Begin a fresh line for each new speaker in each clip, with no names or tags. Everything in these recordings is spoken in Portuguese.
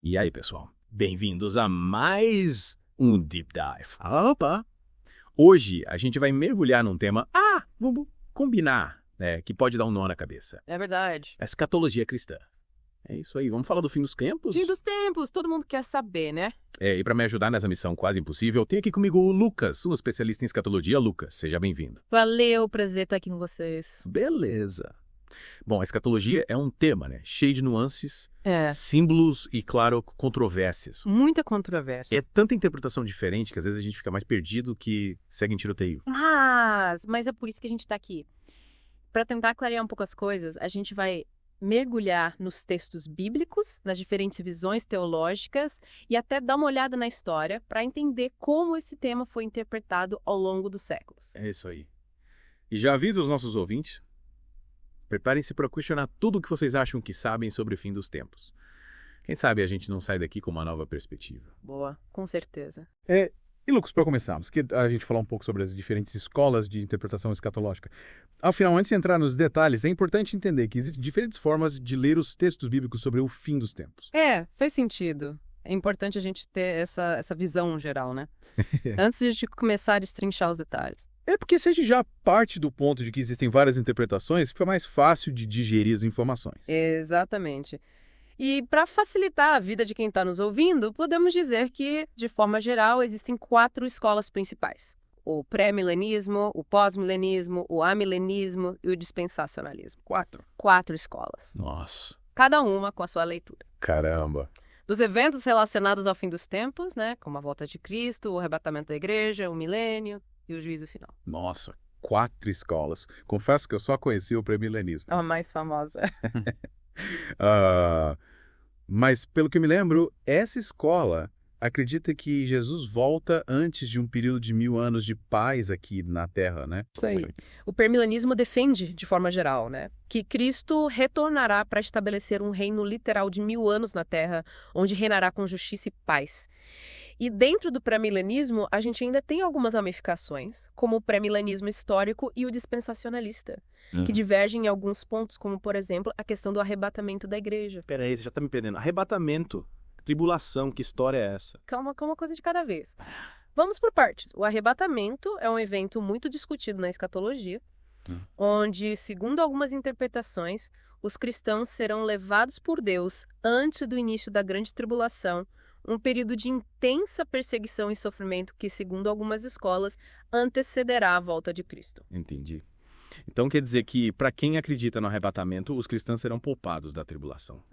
E aí, pessoal? Bem-vindos a mais um Deep Dive. Opa! Hoje a gente vai mergulhar num tema, vamos combinar, né, que pode dar um nó na cabeça.
É verdade.
A escatologia cristã. É isso aí, vamos falar do fim dos tempos?
Fim dos tempos, todo mundo quer saber, né?
E para me ajudar nessa missão quase impossível, tem aqui comigo o Lucas, um especialista em escatologia. Lucas, seja bem-vindo.
Valeu, prazer estar aqui com vocês.
Beleza. Bom, a escatologia é um tema, né, cheio de nuances,
É,
símbolos e, claro, controvérsias.
muita controvérsia.
É tanta interpretação diferente que às vezes a gente fica mais perdido que segue em tiroteio.
Mas é por isso que a gente tá aqui. Para tentar clarear um pouco as coisas, a gente vai mergulhar nos textos bíblicos, nas diferentes visões teológicas e até dar uma olhada na história para entender como esse tema foi interpretado ao longo dos séculos.
É isso aí. E já aviso os nossos ouvintes, preparem-se para questionar tudo o que vocês acham que sabem sobre o fim dos tempos. Quem sabe a gente não sai daqui com uma nova perspectiva.
Boa, com certeza.
E Lucas, para começarmos, que a gente falar um pouco sobre as diferentes escolas de interpretação escatológica. Afinal, antes de entrar nos detalhes, é importante entender que existem diferentes formas de ler os textos bíblicos sobre o fim dos tempos.
Faz sentido. É importante a gente ter essa visão geral, né? Antes de a gente começar a destrinchar os detalhes.
É porque se a gente já parte do ponto de que existem várias interpretações, fica mais fácil de digerir as informações.
Exatamente. E para facilitar a vida de quem está nos ouvindo, podemos dizer que, de forma geral, existem 4 escolas principais: o pré-milenismo, o pós-milenismo, o amilenismo e o dispensacionalismo.
4.
4 escolas,
Nossa,
cada uma com a sua leitura.
caramba.
Dos eventos relacionados ao fim dos tempos, né, como a volta de Cristo, o arrebatamento da igreja, o milênio e o juízo final.
Nossa, 4 escolas. Confesso que eu só conheci o premilenismo.
A mais famosa.
Ah, mas, pelo que eu me lembro, essa escola acredita que Jesus volta antes de um período de 1000 anos de paz aqui na Terra, né?
Isso aí. O permilenismo defende, de forma geral, né, que Cristo retornará para estabelecer um reino literal de 1000 anos na Terra, onde reinará com justiça e paz. E dentro do pré-milenismo, a gente ainda tem algumas ramificações, como o pré-milenismo histórico e o dispensacionalista, que divergem em alguns pontos, como, por exemplo, a questão do arrebatamento da igreja.
Peraí, você já tá me perdendo. Arrebatamento, tribulação, que história é essa?
Calma, uma coisa de cada vez. Vamos por partes. O arrebatamento é um evento muito discutido na escatologia, onde, segundo algumas interpretações, os cristãos serão levados por Deus antes do início da grande tribulação, um período de intensa perseguição e sofrimento que, segundo algumas escolas, antecederá a volta de Cristo.
Entendi. Então quer dizer que, para quem acredita no arrebatamento, os cristãos serão poupados da tribulação.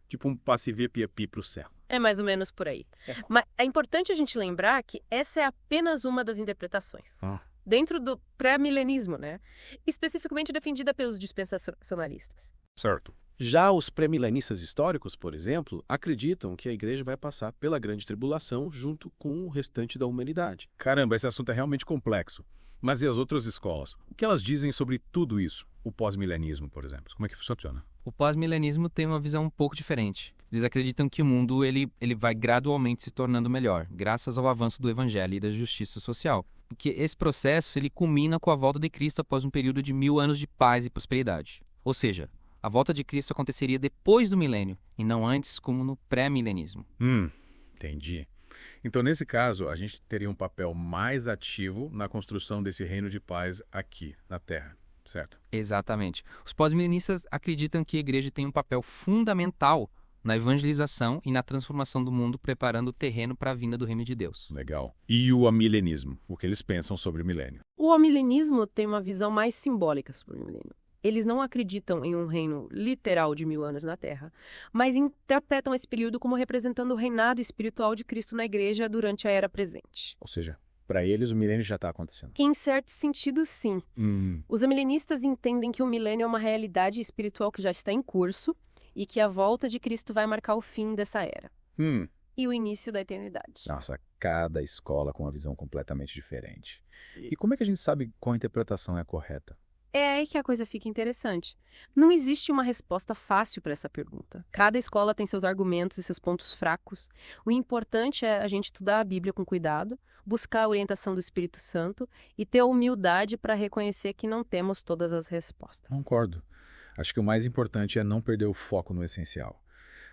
Tipo um passe VIP pro céu.
É mais ou menos por aí. Mas é importante a gente lembrar que essa é apenas uma das interpretações. Dentro do pré-milenismo, né? Especificamente defendida pelos dispensacionalistas.
Certo. Já os pré-milenistas históricos, por exemplo, acreditam que a igreja vai passar pela grande tribulação junto com o restante da humanidade.
Caramba, esse assunto é realmente complexo. Mas e as outras escolas? O que elas dizem sobre tudo isso? O pós-milenismo, por exemplo. Como é que funciona?
O pós-milenismo tem uma visão um pouco diferente. Eles acreditam que o mundo ele vai gradualmente se tornando melhor, graças ao avanço do evangelho e da justiça social. E que esse processo ele culmina com a volta de Cristo após um período de 1000 anos de paz e prosperidade. Ou seja, a volta de Cristo aconteceria depois do milênio, e não antes, como no pré-milenismo.
Entendi. Então, nesse caso, a gente teria um papel mais ativo na construção desse reino de paz aqui, na Terra, certo?
Exatamente. Os pós-milenistas acreditam que a igreja tem um papel fundamental na evangelização e na transformação do mundo, preparando o terreno para a vinda do reino de Deus.
Legal. E o amilenismo? O que eles pensam sobre o milênio?
O amilenismo tem uma visão mais simbólica sobre o milênio. Eles não acreditam em um reino literal de 1000 anos na Terra, mas interpretam esse período como representando o reinado espiritual de Cristo na igreja durante a era presente.
Ou seja, para eles o milênio já está acontecendo.
Que, em certo sentido, sim. Os amilenistas entendem que o milênio é uma realidade espiritual que já está em curso e que a volta de Cristo vai marcar o fim dessa era e o início da eternidade.
Nossa, cada escola com uma visão completamente diferente. E como é que a gente sabe qual interpretação é a correta?
É aí que a coisa fica interessante. Não existe uma resposta fácil para essa pergunta. Cada escola tem seus argumentos e seus pontos fracos. O importante é a gente estudar a Bíblia com cuidado, buscar a orientação do Espírito Santo e ter a humildade para reconhecer que não temos todas as respostas.
Concordo. Acho que o mais importante é não perder o foco no essencial.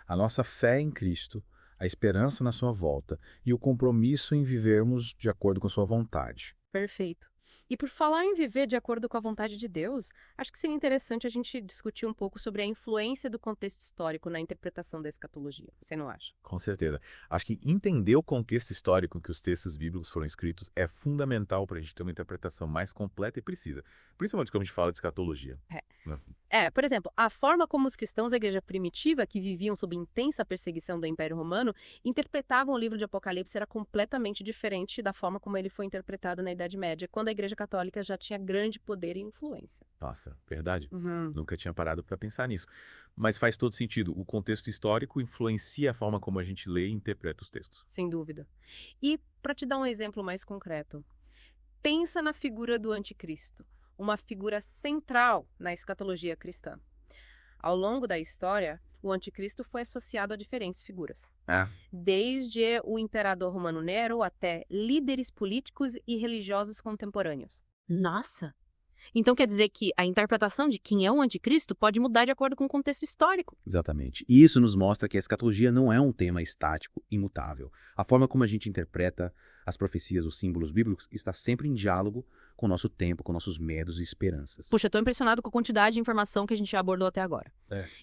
A nossa fé em Cristo,
a esperança na sua volta e o compromisso em vivermos de acordo com sua vontade.
Perfeito. E por falar em viver de acordo com a vontade de Deus, acho que seria interessante a gente discutir um pouco sobre a influência do contexto histórico na interpretação da escatologia. Você não acha?
Com certeza. Acho que entender o contexto histórico em que os textos bíblicos foram escritos é fundamental para a gente ter uma interpretação mais completa e precisa. Principalmente quando a gente fala de escatologia.
Por exemplo, a forma como os cristãos da igreja primitiva, que viviam sob intensa perseguição do Império Romano, interpretavam o livro de Apocalipse era completamente diferente da forma como ele foi interpretado na Idade Média, quando a igreja católica já tinha grande poder e influência.
Nossa, verdade?
Uhum.
Nunca tinha parado para pensar nisso. Mas faz todo sentido. O contexto histórico influencia a forma como a gente lê e interpreta os textos.
Sem dúvida. E, para te dar um exemplo mais concreto, pensa na figura do anticristo, uma figura central na escatologia cristã. Ao longo da história, o anticristo foi associado a diferentes figuras. Desde o imperador romano Nero até líderes políticos e religiosos contemporâneos. Nossa! Então quer dizer que a interpretação de quem é o anticristo pode mudar de acordo com o contexto histórico.
Exatamente. E isso nos mostra que a escatologia não é um tema estático, imutável. A forma como a gente interpreta as profecias, os símbolos bíblicos, está sempre em diálogo com o nosso tempo, com nossos medos e esperanças.
Puxa, eu tô impressionado com a quantidade de informação que a gente já abordou até agora.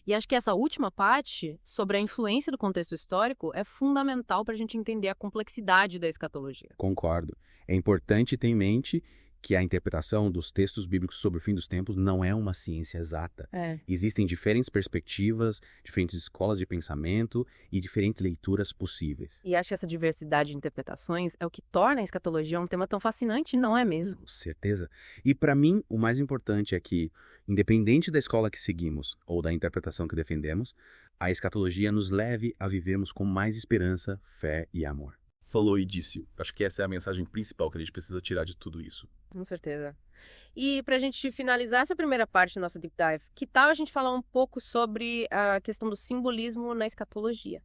E acho que essa última parte, sobre a influência do contexto histórico, é fundamental para a gente entender a complexidade da escatologia.
Concordo. É importante ter em mente que a interpretação dos textos bíblicos sobre o fim dos tempos não é uma ciência exata. Existem diferentes perspectivas, diferentes escolas de pensamento e diferentes leituras possíveis.
E acho que essa diversidade de interpretações é o que torna a escatologia um tema tão fascinante, não é mesmo?
Com certeza. E para mim, o mais importante é que, independente da escola que seguimos ou da interpretação que defendemos, a escatologia nos leve a vivermos com mais esperança, fé e amor.
Falou e disse. Acho que essa é a mensagem principal que a gente precisa tirar de tudo isso.
Com certeza. E pra gente finalizar essa primeira parte do nosso Deep Dive, que tal a gente falar um pouco sobre a questão do simbolismo na escatologia?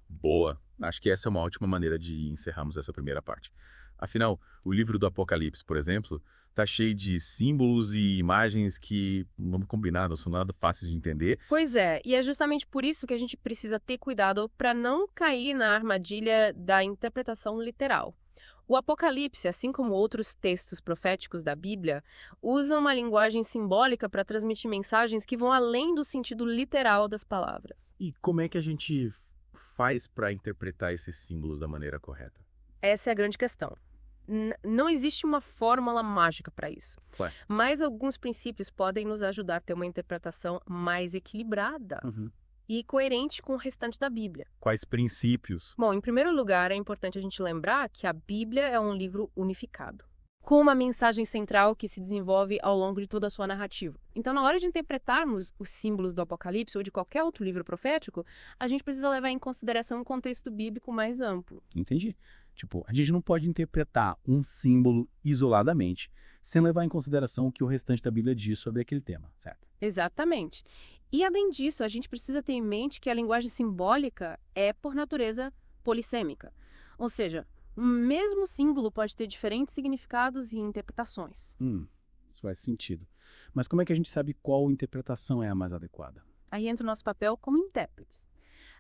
Boa. Acho que essa é uma ótima maneira de encerrarmos essa primeira parte. Afinal, o livro do Apocalipse, por exemplo, tá cheio de símbolos e imagens que, vamos combinar, não são nada fáceis de entender.
Pois é, e é justamente por isso que a gente precisa ter cuidado para não cair na armadilha da interpretação literal. O Apocalipse, assim como outros textos proféticos da Bíblia, usam uma linguagem simbólica para transmitir mensagens que vão além do sentido literal das palavras.
E como é que a gente faz para interpretar esses símbolos da maneira correta?
Essa é a grande questão. Não existe uma fórmula mágica para isso. Mas alguns princípios podem nos ajudar a ter uma interpretação mais equilibrada e coerente com o restante da Bíblia.
Quais princípios?
Bom, em primeiro lugar, é importante a gente lembrar que a Bíblia é um livro unificado, com uma mensagem central que se desenvolve ao longo de toda a sua narrativa. Então, na hora de interpretarmos os símbolos do Apocalipse ou de qualquer outro livro profético, a gente precisa levar em consideração um contexto bíblico mais amplo.
Entendi. Tipo, a gente não pode interpretar um símbolo isoladamente, sem levar em consideração o que o restante da Bíblia diz sobre aquele tema, certo?
Exatamente. E, além disso, a gente precisa ter em mente que a linguagem simbólica é, por natureza, polissêmica. Ou seja, o mesmo símbolo pode ter diferentes significados e interpretações.
Isso faz sentido. Mas como é que a gente sabe qual interpretação é a mais adequada?
Aí entra o nosso papel como intérpretes.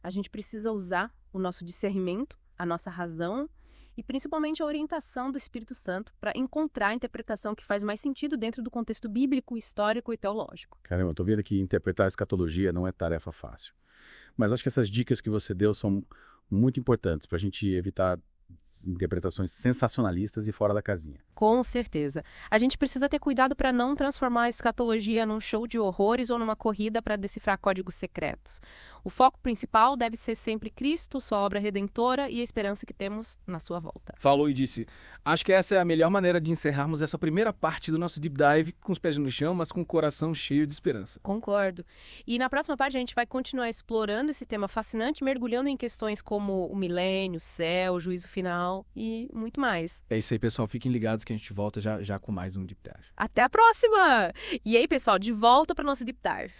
A gente precisa usar o nosso discernimento, a nossa razão e principalmente a orientação do Espírito Santo para encontrar a interpretação que faz mais sentido dentro do contexto bíblico, histórico e teológico.
Caramba, eu tô vendo que interpretar a escatologia não é tarefa fácil. Mas acho que essas dicas que você deu são muito importantes para a gente evitar interpretações sensacionalistas e fora da casinha.
Com certeza. A gente precisa ter cuidado para não transformar a escatologia num show de horrores ou numa corrida para decifrar códigos secretos. O foco principal deve ser sempre Cristo, sua obra redentora e a esperança que temos na sua volta.
Falou e disse. Acho que essa é a melhor maneira de encerrarmos essa primeira parte do nosso Deep Dive com os pés no chão, mas com o coração cheio de esperança.
Concordo. E na próxima parte a gente vai continuar explorando esse tema fascinante, mergulhando em questões como o milênio, o céu, o juízo final e muito mais.
É isso aí, pessoal. Fiquem ligados que a gente volta já com mais um Deep Dive.
Até a próxima! E aí, pessoal, de volta para o nosso Deep Dive.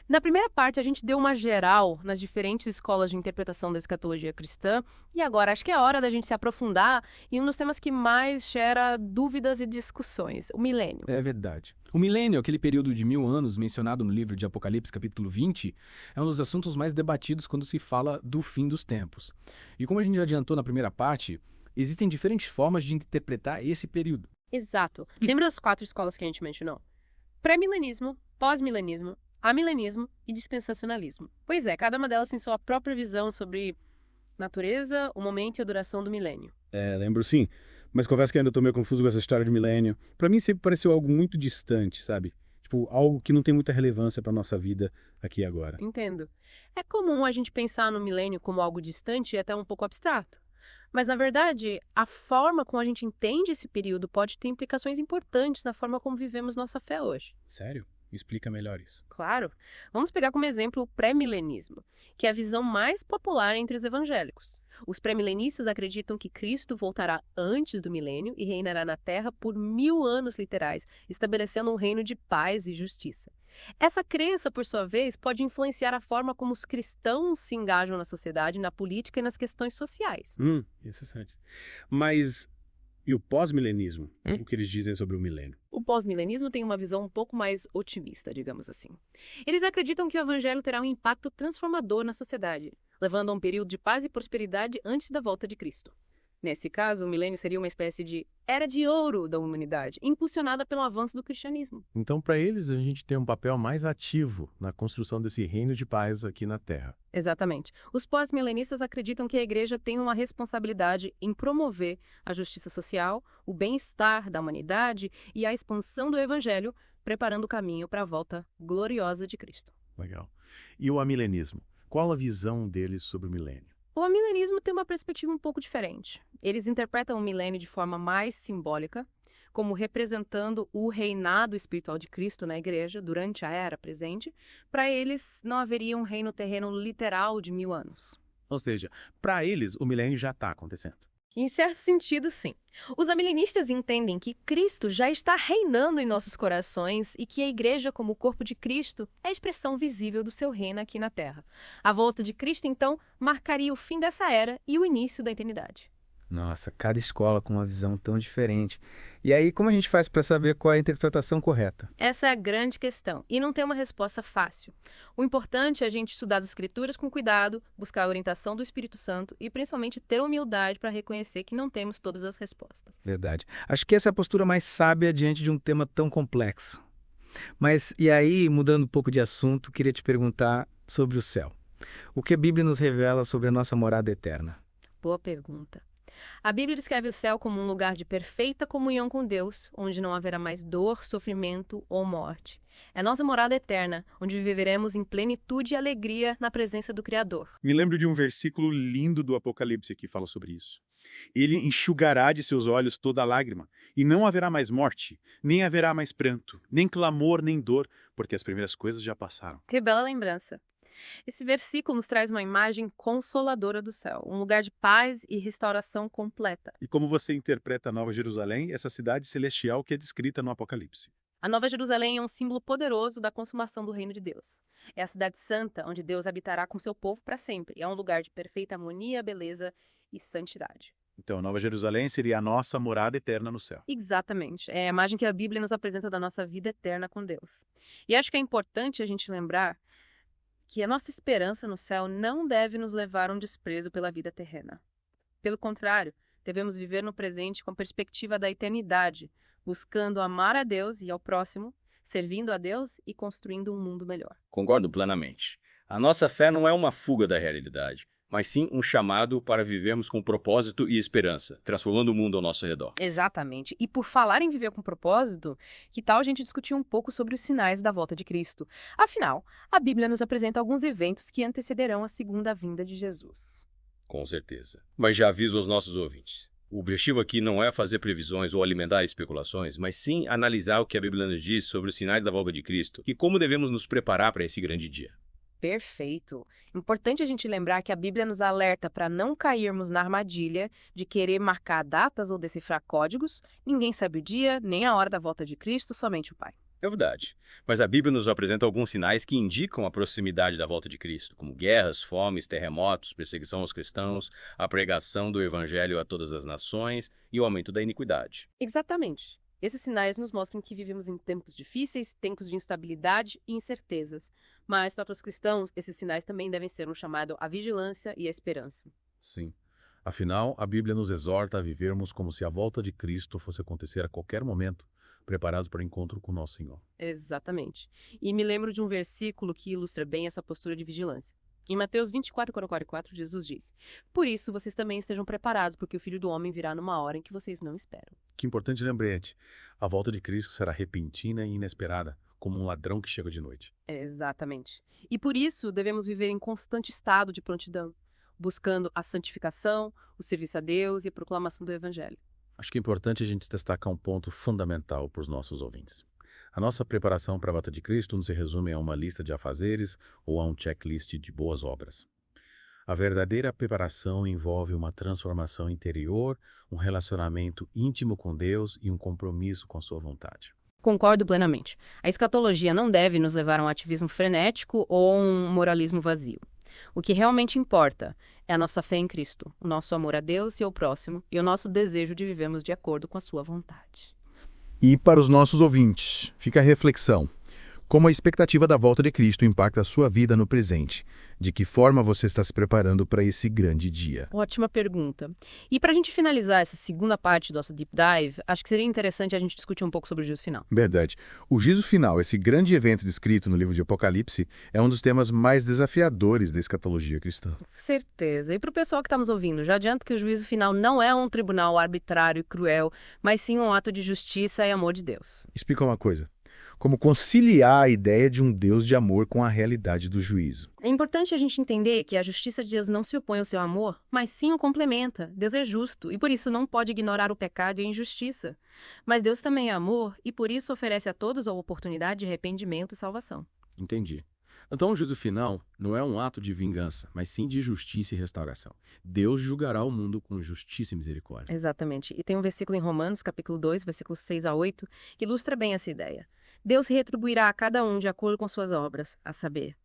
Na primeira parte, a gente deu uma geral nas diferentes escolas de interpretação da escatologia cristã, e agora acho que é hora da gente se aprofundar em um dos temas que mais gera dúvidas e discussões, o milênio.
É verdade. O milênio, aquele período de 1000 anos mencionado no livro de Apocalipse, capítulo 20, é um dos assuntos mais debatidos quando se fala do fim dos tempos. E como a gente já adiantou na primeira parte, existem diferentes formas de interpretar esse período.
Exato. Lembra as 4 escolas que a gente mencionou? Pré-milenismo, pós-milenismo, amilenismo e dispensacionalismo. Pois é, cada uma delas tem sua própria visão sobre natureza, o momento e a duração do milênio.
Lembro sim, mas confesso que ainda tô meio confuso com essa história de milênio. Pra mim sempre pareceu algo muito distante, sabe? Tipo, algo que não tem muita relevância pra nossa vida aqui e agora.
Entendo. É comum a gente pensar no milênio como algo distante e até um pouco abstrato. Mas, na verdade, a forma como a gente entende esse período pode ter implicações importantes na forma como vivemos nossa fé hoje.
Sério? Me explica melhor isso.
Claro. Vamos pegar como exemplo o pré-milenismo, que é a visão mais popular entre os evangélicos. Os pré-milenistas acreditam que Cristo voltará antes do milênio e reinará na Terra por 1000 anos literais, estabelecendo um reino de paz e justiça. Essa crença, por sua vez, pode influenciar a forma como os cristãos se engajam na sociedade, na política e nas questões sociais.
Interessante. Mas e o pós-milenismo? O que eles dizem sobre o milênio?
O pós-milenismo tem uma visão um pouco mais otimista, digamos assim. Eles acreditam que o evangelho terá um impacto transformador na sociedade, levando a um período de paz e prosperidade antes da volta de Cristo. Nesse caso, o milênio seria uma espécie de era de ouro da humanidade, impulsionada pelo avanço do cristianismo.
Então, para eles, a gente tem um papel mais ativo na construção desse reino de paz aqui na Terra.
Exatamente. Os pós-milenistas acreditam que a igreja tem uma responsabilidade em promover a justiça social, o bem-estar da humanidade e a expansão do evangelho, preparando o caminho para a volta gloriosa de Cristo.
Legal. E o amilenismo? Qual a visão deles sobre o milênio?
O amilenismo tem uma perspectiva um pouco diferente. Eles interpretam o milênio de forma mais simbólica, como representando o reinado espiritual de Cristo na igreja durante a era presente. Para eles, não haveria um reino terreno literal de 1000 anos.
Ou seja, para eles, o milênio já está acontecendo.
Em certo sentido, sim. Os amilenistas entendem que Cristo já está reinando em nossos corações e que a igreja, como o corpo de Cristo, é a expressão visível do seu reino aqui na Terra. A volta de Cristo, então, marcaria o fim dessa era e o início da eternidade.
Nossa, cada escola com uma visão tão diferente. E aí, como a gente faz para saber qual é a interpretação correta?
Essa é a grande questão, e não tem uma resposta fácil. O importante é a gente estudar as Escrituras com cuidado, buscar a orientação do Espírito Santo e, principalmente, ter humildade para reconhecer que não temos todas as respostas.
Verdade. Acho que essa é a postura mais sábia diante de um tema tão complexo. Mas, e aí, mudando um pouco de assunto, queria te perguntar sobre o céu. O que a Bíblia nos revela sobre a nossa morada eterna?
Boa pergunta. A Bíblia descreve o céu como um lugar de perfeita comunhão com Deus, onde não haverá mais dor, sofrimento ou morte. É nossa morada eterna, onde viveremos em plenitude e alegria na presença do Criador.
Me lembro de um versículo lindo do Apocalipse que fala sobre isso. Ele enxugará de seus olhos toda lágrima, e não haverá mais morte, nem haverá mais pranto, nem clamor, nem dor, porque as primeiras coisas já passaram.
Que bela lembrança. Esse versículo nos traz uma imagem consoladora do céu, um lugar de paz e restauração completa.
E como você interpreta a Nova Jerusalém, essa cidade celestial que é descrita no Apocalipse?
A Nova Jerusalém é um símbolo poderoso da consumação do reino de Deus. É a cidade santa, onde Deus habitará com seu povo para sempre. É um lugar de perfeita harmonia, beleza e santidade.
Então, Nova Jerusalém seria a nossa morada eterna no céu.
Exatamente. É a imagem que a Bíblia nos apresenta da nossa vida eterna com Deus. E acho que é importante a gente lembrar que a nossa esperança no céu não deve nos levar a um desprezo pela vida terrena. Pelo contrário, devemos viver no presente com a perspectiva da eternidade, buscando amar a Deus e ao próximo, servindo a Deus e construindo um mundo melhor.
Concordo plenamente. A nossa fé não é uma fuga da realidade, mas sim um chamado para vivermos com propósito e esperança, transformando o mundo ao nosso redor.
Exatamente. E por falar em viver com propósito, que tal a gente discutir um pouco sobre os sinais da volta de Cristo? Afinal, a Bíblia nos apresenta alguns eventos que antecederão a segunda vinda de Jesus.
Com certeza. Mas já aviso aos nossos ouvintes. O objetivo aqui não é fazer previsões ou alimentar especulações, mas sim analisar o que a Bíblia nos diz sobre os sinais da volta de Cristo e como devemos nos preparar para esse grande dia.
Perfeito. Importante a gente lembrar que a Bíblia nos alerta para não cairmos na armadilha de querer marcar datas ou decifrar códigos. Ninguém sabe o dia, nem a hora da volta de Cristo, somente o Pai.
É verdade. Mas a Bíblia nos apresenta alguns sinais que indicam a proximidade da volta de Cristo, como guerras, fomes, terremotos, perseguição aos cristãos, a pregação do evangelho a todas as nações e o aumento da iniquidade.
Exatamente. Esses sinais nos mostram que vivemos em tempos difíceis, tempos de instabilidade e incertezas. Mas, para os cristãos, esses sinais também devem ser um chamado à vigilância e à esperança.
Sim. Afinal, a Bíblia nos exorta a vivermos como se a volta de Cristo fosse acontecer a qualquer momento, preparados para o encontro com nosso Senhor.
Exatamente. E me lembro de um versículo que ilustra bem essa postura de vigilância. Em Mateus 24:44, Jesus diz: "Por isso vocês também estejam preparados, porque o Filho do Homem virá numa hora em que vocês não esperam."
Que importante lembrete. A volta de Cristo será repentina e inesperada, como um ladrão que chega de noite.
Exatamente. E por isso devemos viver em constante estado de prontidão, buscando a santificação, o serviço a Deus e a proclamação do Evangelho.
Acho que é importante a gente destacar um ponto fundamental para os nossos ouvintes. A nossa preparação para a volta de Cristo não se resume a uma lista de afazeres ou a um checklist de boas obras. A verdadeira preparação envolve uma transformação interior, um relacionamento íntimo com Deus e um compromisso com a sua vontade.
Concordo plenamente. A escatologia não deve nos levar a um ativismo frenético ou um moralismo vazio. O que realmente importa é a nossa fé em Cristo, o nosso amor a Deus e ao próximo e o nosso desejo de vivermos de acordo com a sua vontade.
E para os nossos ouvintes, fica a reflexão. Como a expectativa da volta de Cristo impacta a sua vida no presente? De que forma você está se preparando para esse grande dia?
Ótima pergunta. E para a gente finalizar essa segunda parte do nosso Deep Dive, acho que seria interessante a gente discutir um pouco sobre o juízo final.
Verdade. O juízo final, esse grande evento descrito no livro de Apocalipse, é um dos temas mais desafiadores da escatologia cristã.
Certeza. E para o pessoal que está nos ouvindo, já adianto que o juízo final não é um tribunal arbitrário e cruel, mas sim um ato de justiça e amor de Deus.
Explica uma coisa. Como conciliar a ideia de um Deus de amor com a realidade do juízo.
É importante a gente entender que a justiça de Deus não se opõe ao seu amor, mas sim o complementa. Deus é justo e por isso não pode ignorar o pecado e a injustiça. Mas Deus também é amor e por isso oferece a todos a oportunidade de arrependimento e salvação.
Entendi. Então o juízo final não é um ato de vingança, mas sim de justiça e restauração. Deus julgará o mundo com justiça e misericórdia.
Exatamente. E tem um versículo em Romanos, capítulo 2, versículos 6-8, que ilustra bem essa ideia. Deus retribuirá a cada um de acordo com suas obras, a saber,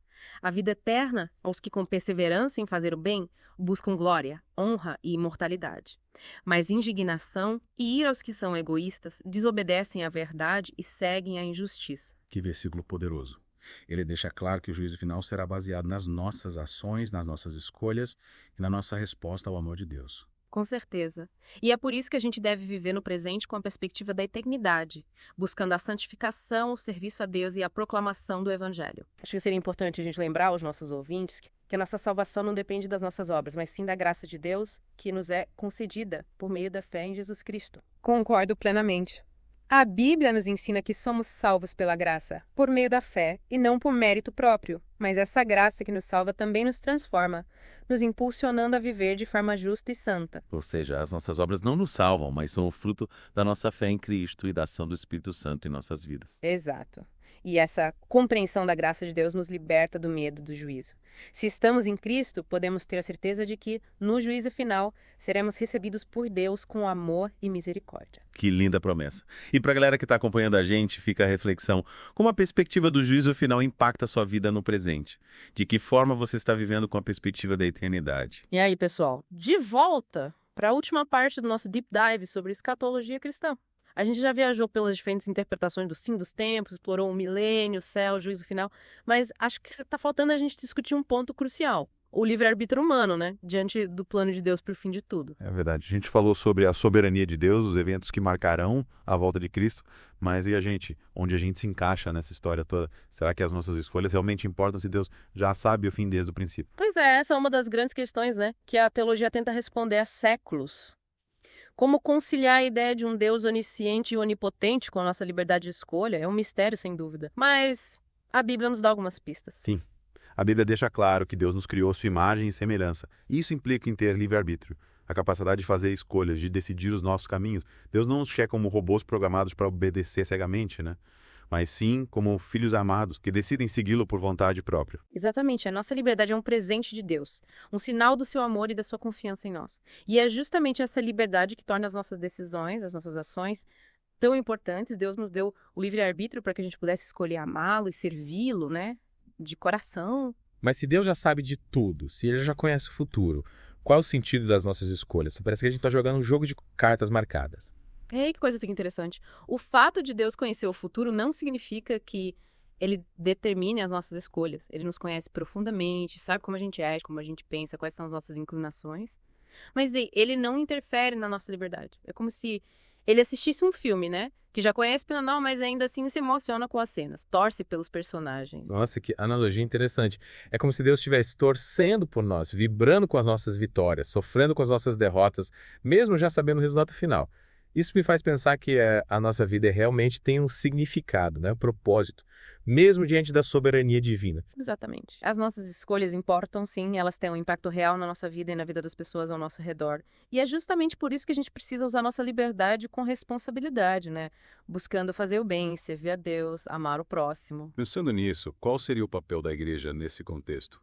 a vida eterna aos que com perseverança em fazer o bem buscam glória, honra e imortalidade. Mas indignação e ira aos que são egoístas, desobedecem à verdade e seguem a injustiça.
Que versículo poderoso. Ele deixa claro que o juízo final será baseado nas nossas ações, nas nossas escolhas e na nossa resposta ao amor de Deus.
Com certeza. E é por isso que a gente deve viver no presente com a perspectiva da eternidade, buscando a santificação, o serviço a Deus e a proclamação do Evangelho. Acho que seria importante a gente lembrar aos nossos ouvintes que a nossa salvação não depende das nossas obras, mas sim da graça de Deus que nos é concedida por meio da fé em Jesus Cristo. Concordo plenamente. A Bíblia nos ensina que somos salvos pela graça, por meio da fé, e não por mérito próprio. Mas essa graça que nos salva também nos transforma, nos impulsionando a viver de forma justa e santa.
Ou seja, as nossas obras não nos salvam, mas são o fruto da nossa fé em Cristo e da ação do Espírito Santo em nossas vidas.
Exato. E essa compreensão da graça de Deus nos liberta do medo do juízo. Se estamos em Cristo, podemos ter a certeza de que, no juízo final, seremos recebidos por Deus com amor e misericórdia.
Que linda promessa. E para a galera que está acompanhando a gente, fica a reflexão. Como a perspectiva do juízo final impacta a sua vida no presente? De que forma você está vivendo com a perspectiva da eternidade?
E aí, pessoal, de volta para a última parte do nosso Deep Dive sobre escatologia cristã. A gente já viajou pelas diferentes interpretações do fim dos tempos, explorou o milênio, o céu, o juízo final, mas acho que está faltando a gente discutir um ponto crucial. O livre-arbítrio humano, né? Diante do plano de Deus para o fim de tudo.
É verdade. A gente falou sobre a soberania de Deus, os eventos que marcarão a volta de Cristo, mas e a gente? Onde a gente se encaixa nessa história toda? Será que as nossas escolhas realmente importam se Deus já sabe o fim desde o princípio?
Pois é, essa é uma das grandes questões, né? Que a teologia tenta responder há séculos. Como conciliar a ideia de um Deus onisciente e onipotente com a nossa liberdade de escolha é um mistério, sem dúvida. Mas a Bíblia nos dá algumas pistas.
Sim. A Bíblia deixa claro que Deus nos criou à sua imagem e semelhança. Isso implica em ter livre-arbítrio, a capacidade de fazer escolhas, de decidir os nossos caminhos. Deus não nos quer como robôs programados para obedecer cegamente, né? Mas sim como filhos amados que decidem segui-lo por vontade própria.
Exatamente. A nossa liberdade é um presente de Deus, um sinal do seu amor e da sua confiança em nós. E é justamente essa liberdade que torna as nossas decisões, as nossas ações, tão importantes. Deus nos deu o livre-arbítrio para que a gente pudesse escolher amá-lo e servi-lo, né? De coração.
Mas se Deus já sabe de tudo, se ele já conhece o futuro, qual é o sentido das nossas escolhas? Parece que a gente está jogando um jogo de cartas marcadas.
Que coisa interessante. O fato de Deus conhecer o futuro não significa que ele determine as nossas escolhas. Ele nos conhece profundamente, sabe como a gente age, como a gente pensa, quais são as nossas inclinações. Mas ele não interfere na nossa liberdade. É como se ele assistisse um filme, né? Que já conhece Pinanal, mas ainda assim se emociona com as cenas. Torce pelos personagens.
Nossa, que analogia interessante. É como se Deus estivesse torcendo por nós, vibrando com as nossas vitórias, sofrendo com as nossas derrotas, mesmo já sabendo o resultado final. Isso me faz pensar que a nossa vida realmente tem um significado, né? Um propósito, mesmo diante da soberania divina.
Exatamente. As nossas escolhas importam, sim, elas têm um impacto real na nossa vida e na vida das pessoas ao nosso redor. E é justamente por isso que a gente precisa usar nossa liberdade com responsabilidade, né? Buscando fazer o bem, servir a Deus, amar o próximo.
Pensando nisso, qual seria o papel da igreja nesse contexto?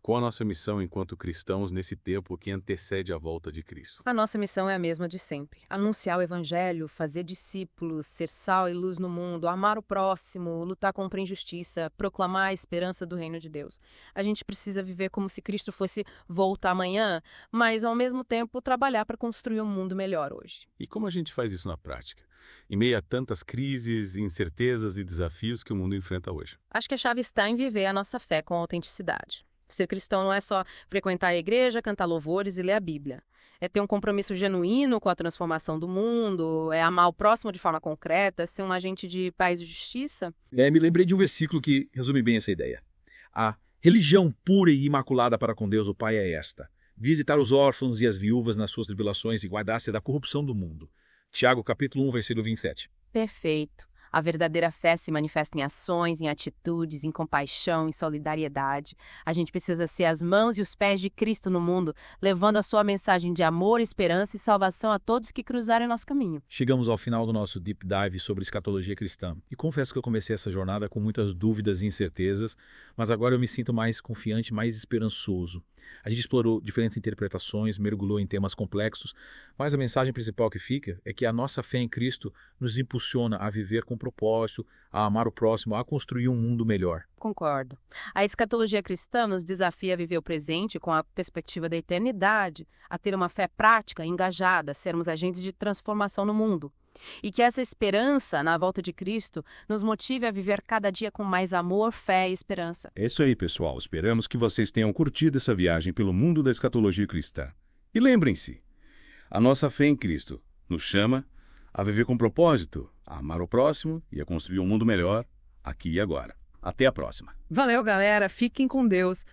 Qual a nossa missão enquanto cristãos nesse tempo que antecede a volta de Cristo?
A nossa missão é a mesma de sempre. Anunciar o evangelho, fazer discípulos, ser sal e luz no mundo, amar o próximo, lutar contra a injustiça, proclamar a esperança do reino de Deus. A gente precisa viver como se Cristo fosse voltar amanhã, mas ao mesmo tempo trabalhar para construir um mundo melhor hoje.
E como a gente faz isso na prática? Em meio a tantas crises, incertezas e desafios que o mundo enfrenta hoje.
Acho que a chave está em viver a nossa fé com autenticidade. Ser cristão não é só frequentar a igreja, cantar louvores e ler a Bíblia. É ter um compromisso genuíno com a transformação do mundo, é amar o próximo de forma concreta, é ser um agente de paz e justiça.
Me lembrei de um versículo que resume bem essa ideia. A religião pura e imaculada para com Deus o Pai é esta: visitar os órfãos e as viúvas nas suas tribulações e guardar-se da corrupção do mundo. Tiago, capítulo 1, versículo 27.
Perfeito. A verdadeira fé se manifesta em ações, em atitudes, em compaixão, em solidariedade. A gente precisa ser as mãos e os pés de Cristo no mundo, levando a sua mensagem de amor, esperança e salvação a todos que cruzarem nosso caminho.
Chegamos ao final do nosso Deep Dive sobre escatologia cristã. E confesso que eu comecei essa jornada com muitas dúvidas e incertezas, mas agora eu me sinto mais confiante, mais esperançoso. A gente explorou diferentes interpretações, mergulhou em temas complexos, mas a mensagem principal que fica é que a nossa fé em Cristo nos impulsiona a viver com propósito, a amar o próximo, a construir um mundo melhor.
Concordo. A escatologia cristã nos desafia a viver o presente com a perspectiva da eternidade, a ter uma fé prática, engajada, a sermos agentes de transformação no mundo. E que essa esperança na volta de Cristo nos motive a viver cada dia com mais amor, fé e esperança.
É isso aí, pessoal. Esperamos que vocês tenham curtido essa viagem pelo mundo da escatologia cristã. E lembrem-se, a nossa fé em Cristo nos chama a viver com propósito, a amar o próximo e a construir um mundo melhor aqui e agora. Até a próxima.
Valeu, galera. Fiquem com Deus.